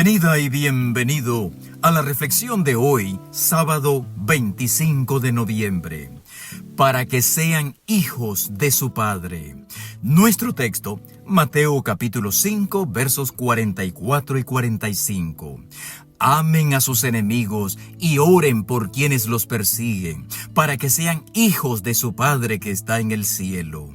Bienvenida y bienvenido a la reflexión de hoy, sábado 25 de noviembre. Para que sean hijos de su Padre. Nuestro texto, Mateo capítulo 5, versos 44 y 45. Amen a sus enemigos y oren por quienes los persiguen, para que sean hijos de su Padre que está en el cielo.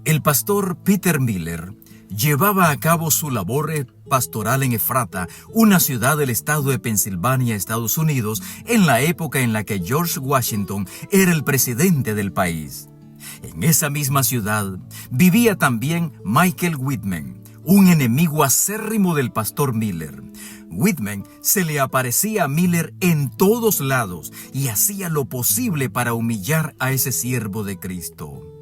El pastor Peter Miller llevaba a cabo su labor pastoral en Efrata, una ciudad del estado de Pensilvania, Estados Unidos, en la época en la que George Washington era el presidente del país. En esa misma ciudad vivía también Michael Whitman, un enemigo acérrimo del pastor Miller. Whitman se le aparecía a Miller en todos lados y hacía lo posible para humillar a ese siervo de Cristo.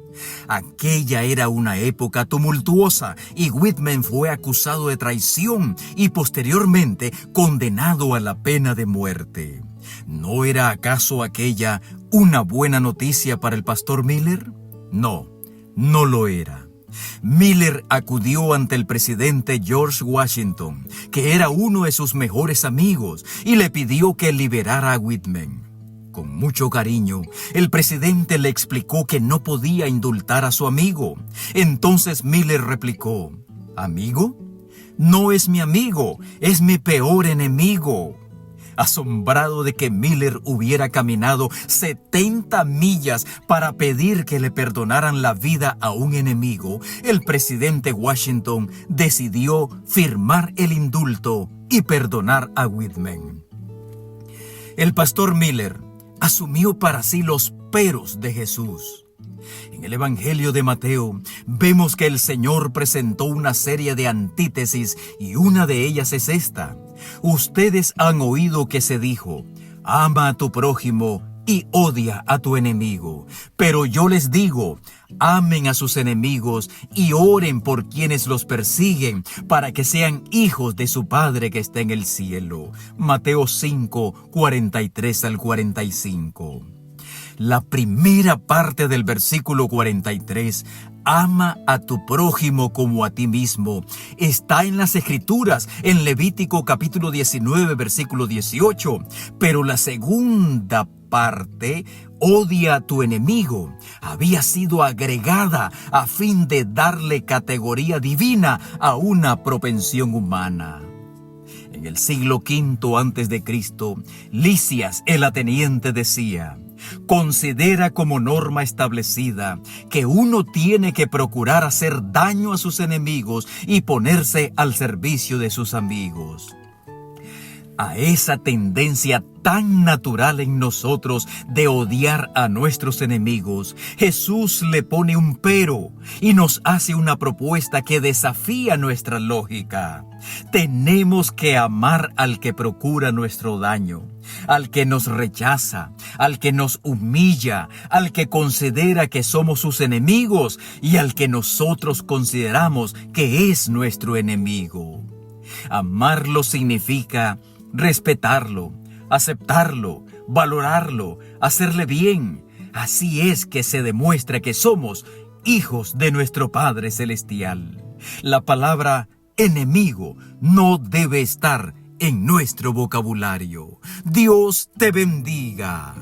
Aquella era una época tumultuosa y Whitman fue acusado de traición y posteriormente condenado a la pena de muerte. ¿No era acaso aquella una buena noticia para el pastor Miller? No, no lo era. Miller acudió ante el presidente George Washington, que era uno de sus mejores amigos, y le pidió que liberara a Whitman. Con mucho cariño, el presidente le explicó que no podía indultar a su amigo. Entonces Miller replicó: ¿Amigo? No es mi amigo, es mi peor enemigo. Asombrado de que Miller hubiera caminado 70 millas para pedir que le perdonaran la vida a un enemigo, el presidente Washington decidió firmar el indulto y perdonar a Whitman. El pastor Miller asumió para sí los peros de Jesús. En el Evangelio de Mateo vemos que el Señor presentó una serie de antítesis y una de ellas es esta: ustedes han oído que se dijo, ama a tu prójimo y odia a tu enemigo. Pero yo les digo, amen a sus enemigos y oren por quienes los persiguen, para que sean hijos de su Padre que está en el cielo. Mateo 5, 43 al 45. La primera parte del versículo 43, ama a tu prójimo como a ti mismo, está en las Escrituras, en Levítico capítulo 19, versículo 18. Pero la segunda parte, odia a tu enemigo, había sido agregada a fin de darle categoría divina a una propensión humana. En el siglo V a.C., Lisias el ateniense decía: considera como norma establecida que uno tiene que procurar hacer daño a sus enemigos y ponerse al servicio de sus amigos. A esa tendencia tan natural en nosotros de odiar a nuestros enemigos, Jesús le pone un pero y nos hace una propuesta que desafía nuestra lógica. Tenemos que amar al que procura nuestro daño, al que nos rechaza, al que nos humilla, al que considera que somos sus enemigos y al que nosotros consideramos que es nuestro enemigo. Amarlo significa respetarlo, aceptarlo, valorarlo, hacerle bien. Así es que se demuestra que somos hijos de nuestro Padre Celestial. La palabra enemigo no debe estar en nuestro vocabulario. Dios te bendiga.